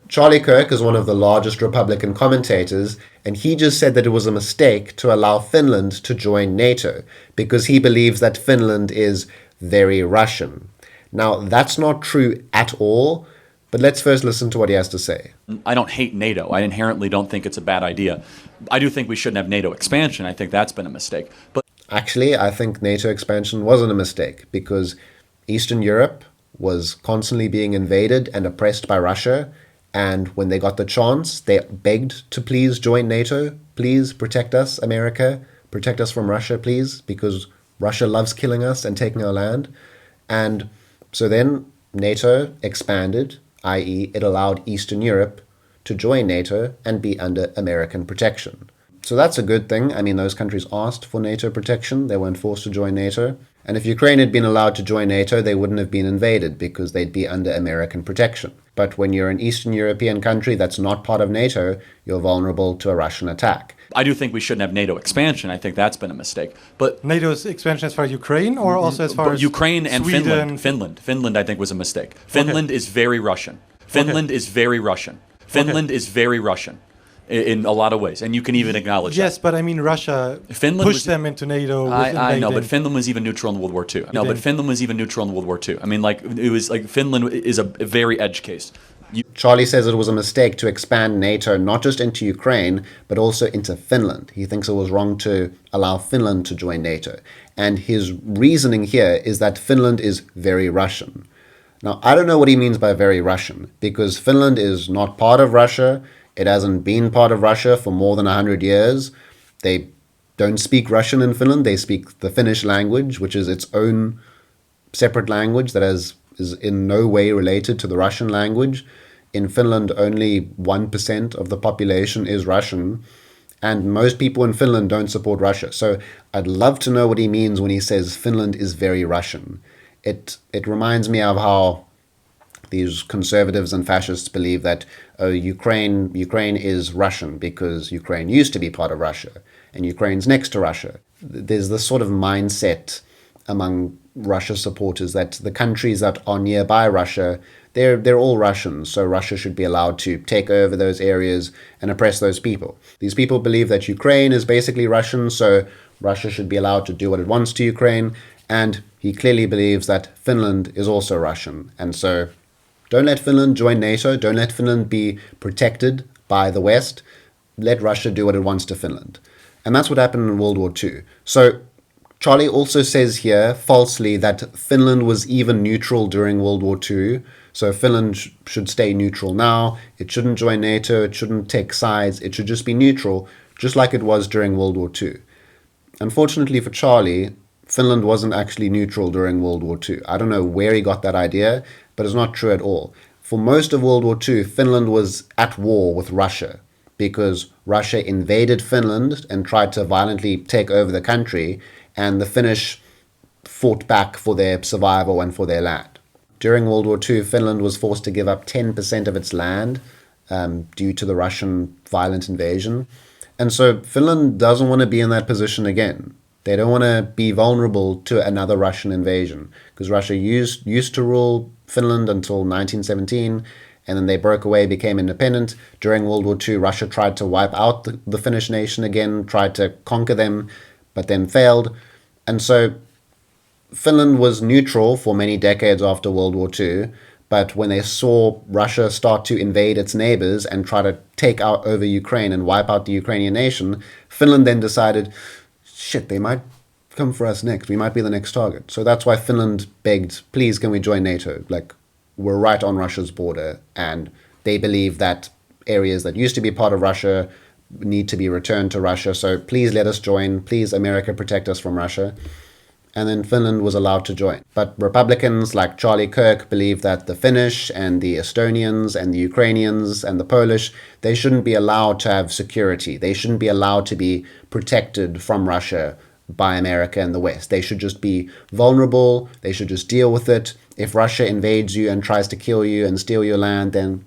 Charlie Kirk is one of the largest Republican commentators, and he just said that it was a mistake to allow Finland to join NATO because he believes that Finland is very Russian. Now, that's not true at all, but let's first listen to what he has to say. I don't hate NATO. I inherently don't think it's a bad idea. I do think we shouldn't have NATO expansion. I think that's been a mistake. But actually, I think NATO expansion wasn't a mistake because Eastern Europe was constantly being invaded and oppressed by Russia. And when they got the chance, they begged to please join NATO. Please protect us, America. Protect us from Russia, please, because Russia loves killing us and taking our land. And so then NATO expanded, i.e. it allowed Eastern Europe to join NATO and be under American protection. So that's a good thing. I mean, those countries asked for NATO protection. They weren't forced to join NATO. And if Ukraine had been allowed to join NATO, they wouldn't have been invaded because they'd be under American protection. But when you're an Eastern European country that's not part of NATO, you're vulnerable to a Russian attack. I do think we shouldn't have NATO expansion. I think that's been a mistake. But NATO's expansion as far as Ukraine or also as far as Ukraine and Sweden? Finland, I think, was a mistake. Finland is very Russian. Finland is very Russian. Finland is very Russian in a lot of ways, and you can even acknowledge that. Yes, but I mean Russia pushed them into NATO. I know, but Finland was even neutral in World War II. No, but Finland was even neutral in World War II. I mean, like, it was like Finland is a very edge case. Charlie says it was a mistake to expand NATO not just into Ukraine, but also into Finland. He thinks it was wrong to allow Finland to join NATO. And his reasoning here is that Finland is very Russian. Now, I don't know what he means by very Russian, because Finland is not part of Russia. It hasn't been part of Russia for more than 100 years. They don't speak Russian in Finland. They speak the Finnish language, which is its own separate language that is in no way related to the Russian language. In Finland, only 1% of the population is Russian, and most people in Finland don't support Russia. So I'd love to know what he means when he says Finland is very Russian. It reminds me of how these conservatives and fascists believe that Ukraine is Russian because Ukraine used to be part of Russia and Ukraine's next to Russia. There's this sort of mindset among Russia supporters that the countries that are nearby Russia, they're all Russians, so Russia should be allowed to take over those areas and oppress those people. These people believe that Ukraine is basically Russian, so Russia should be allowed to do what it wants to Ukraine, and he clearly believes that Finland is also Russian, and so don't let Finland join NATO. Don't let Finland be protected by the West. Let Russia do what it wants to Finland. And that's what happened in World War II. So Charlie also says here, falsely, that Finland was even neutral during World War II. So Finland should stay neutral now. It shouldn't join NATO. It shouldn't take sides. It should just be neutral, just like it was during World War II. Unfortunately for Charlie, Finland wasn't actually neutral during World War II. I don't know where he got that idea, but it's not true at all. For most of World War II, Finland was at war with Russia because Russia invaded Finland and tried to violently take over the country, and the Finnish fought back for their survival and for their land. During World War II, Finland was forced to give up 10% of its land due to the Russian violent invasion. And so Finland doesn't want to be in that position again. They don't want to be vulnerable to another Russian invasion because Russia used to rule Finland until 1917, and then they broke away, became independent. During World War II, Russia tried to wipe out the Finnish nation again, tried to conquer them, but then failed. And so Finland was neutral for many decades after World War II, but when they saw Russia start to invade its neighbors and try to take out over Ukraine and wipe out the Ukrainian nation, Finland then decided, shit, they might come for us next. We might be the next target. So that's why Finland begged, please, can we join NATO? Like, we're right on Russia's border, and they believe that areas that used to be part of Russia need to be returned to Russia. So please let us join. Please, America, protect us from Russia. And then Finland was allowed to join. But Republicans like Charlie Kirk believe that the Finnish and the Estonians and the Ukrainians and the Polish, they shouldn't be allowed to have security. They shouldn't be allowed to be protected from Russia by America and the West. They should just be vulnerable. They should just deal with it. If Russia invades you and tries to kill you and steal your land, then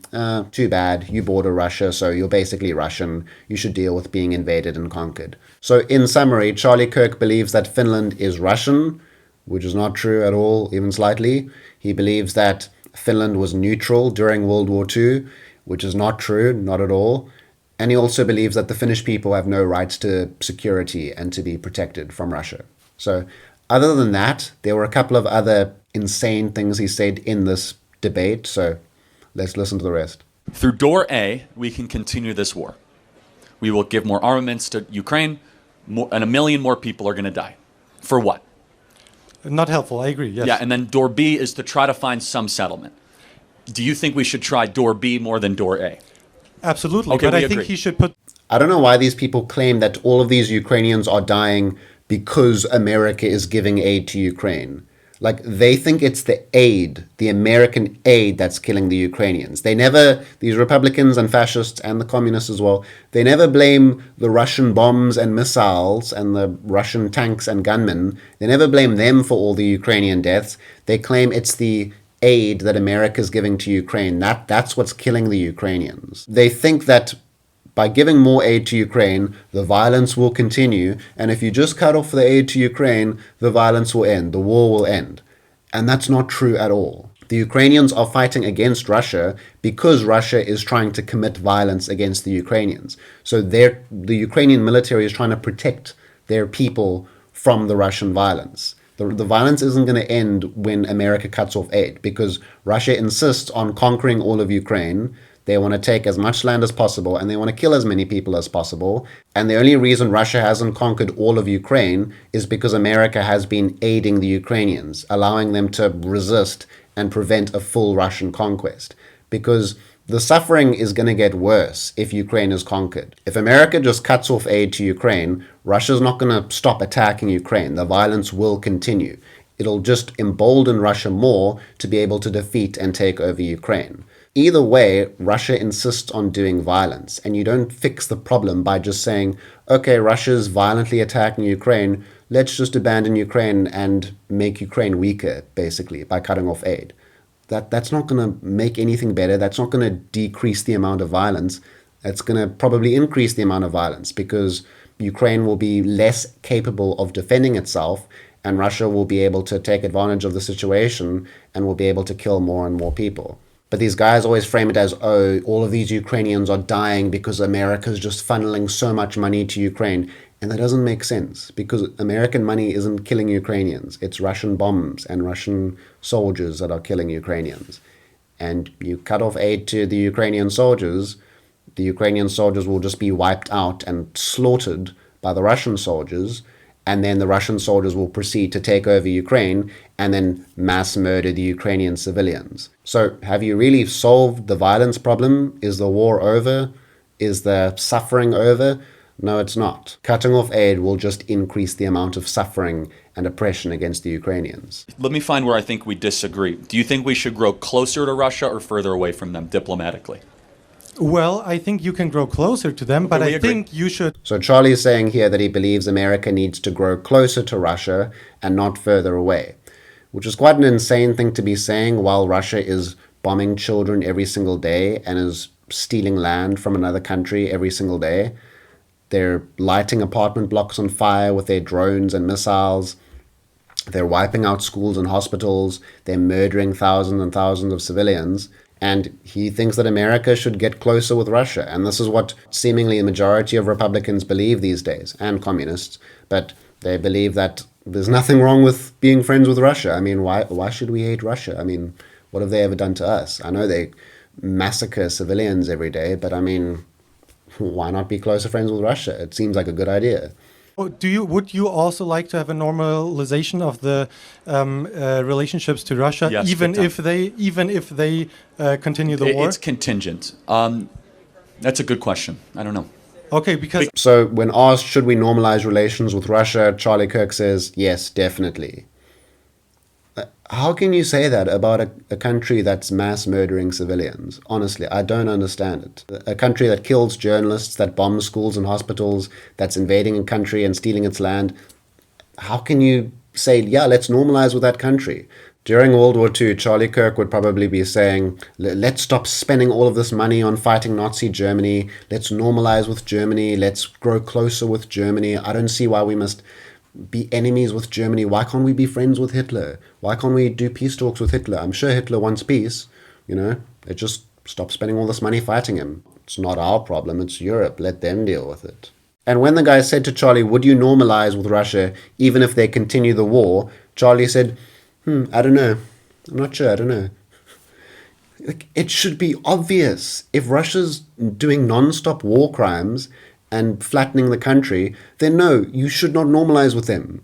too bad. You border Russia, so you're basically Russian. You should deal with being invaded and conquered. So in summary, Charlie Kirk believes that Finland is Russian, which is not true at all, even slightly. He believes that Finland was neutral during World War II. which is not true, not at all. And he also believes that the Finnish people have no rights to security and to be protected from Russia. So other than that, there were a couple of other insane things he said in this debate. So let's listen to the rest. Through door A, we can continue this war. We will give more armaments to Ukraine, and 1 million more people are going to die. For what? Not helpful, I agree, yes. Yeah, and then door B is to try to find some settlement. Do you think we should try door B more than door A? Absolutely, Okay, but I agree. think he should put... I don't know why these people claim that all of these Ukrainians are dying because America is giving aid to Ukraine. Like, they think it's the aid, the American aid, that's killing the Ukrainians. They never, these Republicans and fascists and the communists as well, they never blame the Russian bombs and missiles and the Russian tanks and gunmen. They never blame them for all the Ukrainian deaths. They claim it's the aid that America is giving to Ukraine. That's what's killing the Ukrainians. They think that by giving more aid to Ukraine, the violence will continue, and if you just cut off the aid to Ukraine, the violence will end, the war will end. And that's not true at all. The Ukrainians are fighting against Russia because Russia is trying to commit violence against the Ukrainians. So the Ukrainian military is trying to protect their people from the Russian violence. The violence isn't going to end when America cuts off aid, because Russia insists on conquering all of Ukraine. They want to take as much land as possible, and they want to kill as many people as possible. And the only reason Russia hasn't conquered all of Ukraine is because America has been aiding the Ukrainians, allowing them to resist and prevent a full Russian conquest. Because the suffering is going to get worse if Ukraine is conquered. If America just cuts off aid to Ukraine, Russia's not going to stop attacking Ukraine. The violence will continue. It'll just embolden Russia more to be able to defeat and take over Ukraine. Either way, Russia insists on doing violence, and you don't fix the problem by just saying, okay, Russia's violently attacking Ukraine, let's just abandon Ukraine and make Ukraine weaker, basically, by cutting off aid. That's not going to make anything better. That's not going to decrease the amount of violence. That's going to probably increase the amount of violence, because Ukraine will be less capable of defending itself, and Russia will be able to take advantage of the situation and will be able to kill more and more people. But these guys always frame it as, oh, all of these Ukrainians are dying because America's just funneling so much money to Ukraine. And that doesn't make sense, because American money isn't killing Ukrainians. It's Russian bombs and Russian soldiers that are killing Ukrainians. And you cut off aid to the Ukrainian soldiers will just be wiped out and slaughtered by the Russian soldiers. And then the Russian soldiers will proceed to take over Ukraine and then mass murder the Ukrainian civilians. So have you really solved the violence problem? Is the war over? Is the suffering over? No, it's not. Cutting off aid will just increase the amount of suffering and oppression against the Ukrainians. Let me find where I think we disagree. Do you think we should grow closer to Russia or further away from them diplomatically? Well, I think you can grow closer to them, but I think you should... So Charlie is saying here that he believes America needs to grow closer to Russia and not further away, which is quite an insane thing to be saying while Russia is bombing children every single day and is stealing land from another country every single day. They're lighting apartment blocks on fire with their drones and missiles. They're wiping out schools and hospitals. They're murdering thousands and thousands of civilians. And he thinks that America should get closer with Russia. And this is what seemingly the majority of Republicans believe these days, and communists. But they believe that there's nothing wrong with being friends with Russia. I mean, why should we hate Russia? I mean, what have they ever done to us? I know they massacre civilians every day, but I mean, why not be closer friends with Russia? It seems like a good idea. Would you also like to have a normalization of the relationships to Russia, yes, even if they continue the war? It's contingent. That's a good question. I don't know. Okay, because... So when asked, should we normalize relations with Russia, Charlie Kirk says, yes, definitely. How can you say that about a country that's mass murdering civilians? Honestly, I don't understand it. A country that kills journalists, that bombs schools and hospitals, that's invading a country and stealing its land. How can you say, yeah, let's normalize with that country? During World War II, Charlie Kirk would probably be saying, let's stop spending all of this money on fighting Nazi Germany. Let's normalize with Germany. Let's grow closer with Germany. I don't see why we must be enemies with Germany. Why can't we be friends with Hitler? Why can't we do peace talks with Hitler? I'm sure Hitler wants peace, you know. It just stop spending all this money fighting him. It's not our problem, it's Europe. Let them deal with it. And when the guy said to Charlie, would you normalize with Russia even if they continue the war? Charlie said, I don't know. I'm not sure, I don't know. It should be obvious. If Russia's doing non-stop war crimes and flattening the country, then no, you should not normalize with them.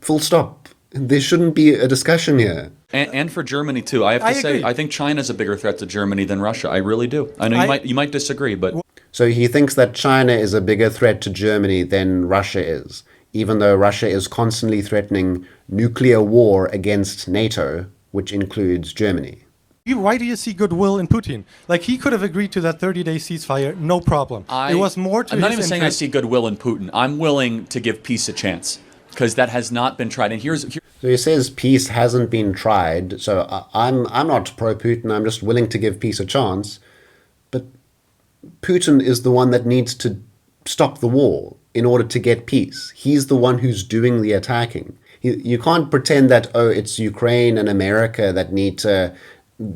Full stop. There shouldn't be a discussion here. And for Germany too. I have to say, I think China's a bigger threat to Germany than Russia. I really do. I know you might disagree, but so he thinks that China is a bigger threat to Germany than Russia is, even though Russia is constantly threatening nuclear war against NATO, which includes Germany. Why do you see goodwill in Putin? Like, he could have agreed to that 30-day ceasefire, no problem. It was more to I'm not his even saying I see goodwill in Putin. I'm willing to give peace a chance, because that has not been tried. And So he says peace hasn't been tried. So I'm not pro-Putin. I'm just willing to give peace a chance. But Putin is the one that needs to stop the war in order to get peace. He's the one who's doing the attacking. You can't pretend that, it's Ukraine and America that need to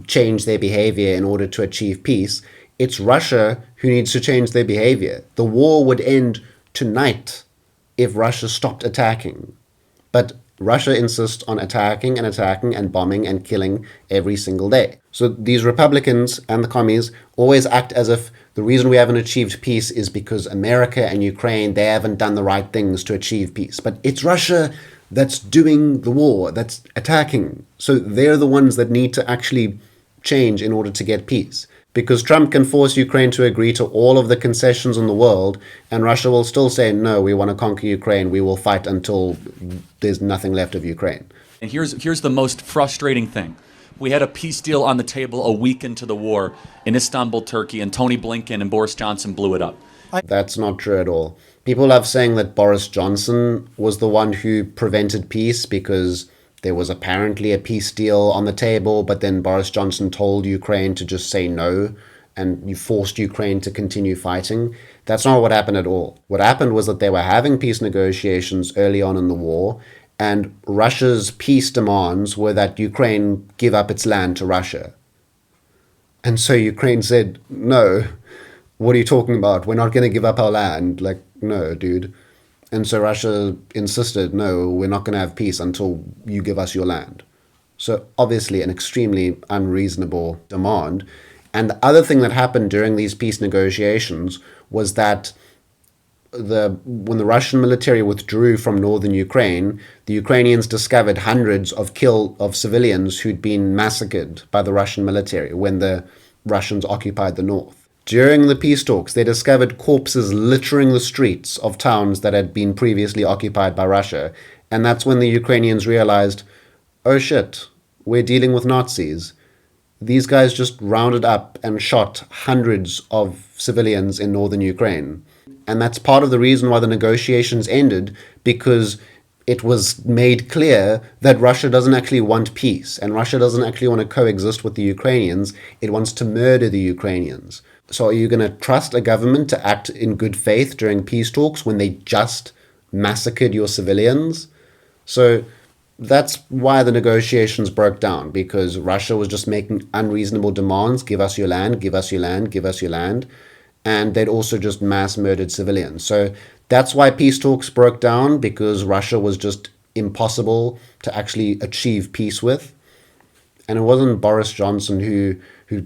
change their behavior in order to achieve peace. It's Russia who needs to change their behavior. The war would end tonight if Russia stopped attacking. But Russia insists on attacking and bombing and killing every single day. So these Republicans and the commies always act as if the reason we haven't achieved peace is because America and Ukraine, they haven't done the right things to achieve peace. But it's Russia that's doing the war, that's attacking. So they're the ones that need to actually change in order to get peace. Because Trump can force Ukraine to agree to all of the concessions in the world, and Russia will still say, no, we want to conquer Ukraine. We will fight until there's nothing left of Ukraine. And here's the most frustrating thing. We had a peace deal on the table a week into the war in Istanbul, Turkey, and Tony Blinken and Boris Johnson blew it up. That's not true at all. People love saying that Boris Johnson was the one who prevented peace because there was apparently a peace deal on the table, but then Boris Johnson told Ukraine to just say no, and you forced Ukraine to continue fighting. That's not what happened at all. What happened was that they were having peace negotiations early on in the war, and Russia's peace demands were that Ukraine give up its land to Russia. And so Ukraine said, no, what are you talking about? We're not going to give up our land. Like, no, dude. And so Russia insisted, no, we're not going to have peace until you give us your land. So obviously an extremely unreasonable demand. And the other thing that happened during these peace negotiations was that when the Russian military withdrew from northern Ukraine, the Ukrainians discovered hundreds of civilians who'd been massacred by the Russian military when the Russians occupied the north. During the peace talks, they discovered corpses littering the streets of towns that had been previously occupied by Russia. And that's when the Ukrainians realized, oh shit, we're dealing with Nazis. These guys just rounded up and shot hundreds of civilians in northern Ukraine. And that's part of the reason why the negotiations ended, because it was made clear that Russia doesn't actually want peace, and Russia doesn't actually want to coexist with the Ukrainians. It wants to murder the Ukrainians. So are you going to trust a government to act in good faith during peace talks when they just massacred your civilians? So that's why the negotiations broke down, because Russia was just making unreasonable demands. Give us your land, give us your land, give us your land. And they'd also just mass murdered civilians. So that's why peace talks broke down, because Russia was just impossible to actually achieve peace with. And it wasn't Boris Johnson who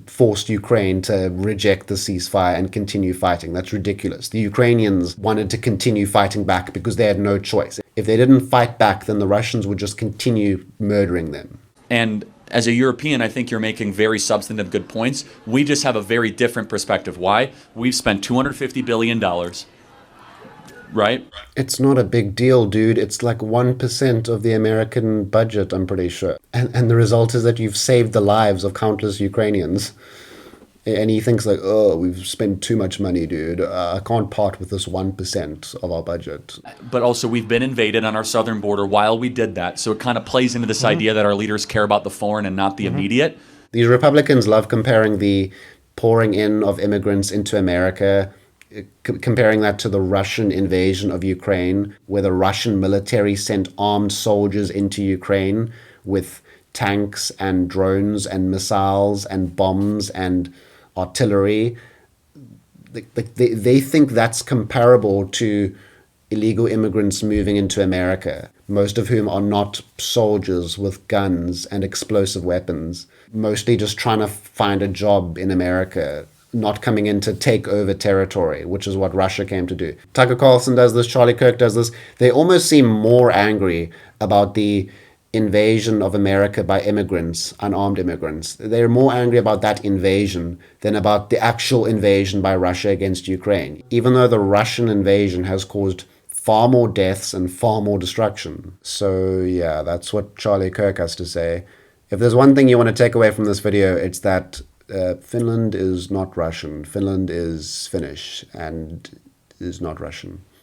forced Ukraine to reject the ceasefire and continue fighting. That's ridiculous. The Ukrainians wanted to continue fighting back because they had no choice. If they didn't fight back, then the Russians would just continue murdering them. And as a European, I think you're making very substantive good points. We just have a very different perspective. Why? We've spent $250 billion, right? It's not a big deal, dude. It's like 1% of the American budget, I'm pretty sure. And the result is that you've saved the lives of countless Ukrainians. And he thinks like, oh, we've spent too much money, dude. I can't part with this 1% of our budget. But also, we've been invaded on our southern border while we did that. So it kind of plays into this idea that our leaders care about the foreign and not the immediate. These Republicans love comparing the pouring in of immigrants into America, comparing that to the Russian invasion of Ukraine, where the Russian military sent armed soldiers into Ukraine with tanks and drones and missiles and bombs and artillery. They think that's comparable to illegal immigrants moving into America, most of whom are not soldiers with guns and explosive weapons, mostly just trying to find a job in America, not coming in to take over territory, which is what Russia came to do. Tucker Carlson does this, Charlie Kirk does this. They almost seem more angry about the invasion of America by immigrants, unarmed immigrants. They're more angry about that invasion than about the actual invasion by Russia against Ukraine, even though the Russian invasion has caused far more deaths and far more destruction. So yeah, that's what Charlie Kirk has to say. If there's one thing you want to take away from this video, it's that Finland is not Russian. Finland is Finnish and is not Russian.